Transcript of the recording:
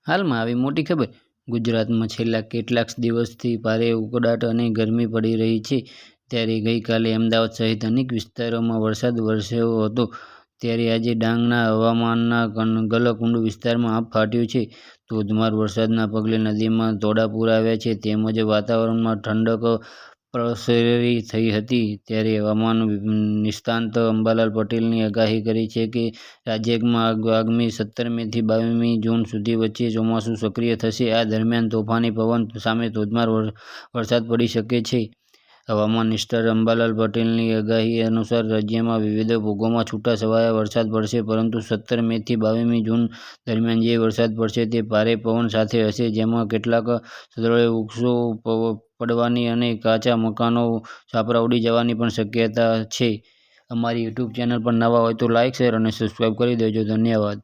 હાલમાં આવી મોટી ખબર. ગુજરાતમાં છેલ્લા કેટલાક દિવસથી ભારે ઉકળાટ અને ગરમી પડી રહી છે. ત્યારે ગઈકાલે અમદાવાદ સહિત અનેક વિસ્તારોમાં વરસાદ વરસ્યો હતો. ત્યારે આજે ડાંગના હવામાનના ગલકુંડ વિસ્તારમાં આભ ફાટ્યું છે. ધોધમાર વરસાદના પગલે નદીમાં તોડાપૂર આવ્યા છે. તેમજ વાતાવરણમાં ઠંડક પ્રસરી થઈ હતી. ત્યારે હવામાન નિષ્ણાત અંબાલાલ પટેલની આગાહી કરી છે કે રાજ્યમાં આગામી 17 મેથી 22 જૂન સુધી વચ્ચે ચોમાસું સક્રિય થશે. આ દરમિયાન તોફાની પવન સામે ધોધમાર વરસાદ પડી શકે છે. હવામાન નિષ્ણાત અંબાલાલ પટેલની આગાહી અનુસાર રાજ્યમાં વિવિધ ભાગોમાં છૂટાછવાયા વરસાદ પડશે, પરંતુ 17 મેથી 22 જૂન દરમિયાન જે વરસાદ પડશે તે ભારે પવન સાથે હશે, જેમાં કેટલાક સ્થળોએ વૃક્ષો પડવાની અને કાચા મકાનો, છાપરા ઉડી જવાની પણ શક્યતા છે. અમારી યુટ્યુબ ચેનલ પર નવા હોય તો લાઇક, શેર અને સબસ્ક્રાઇબ કરી દેજો. ધન્યવાદ.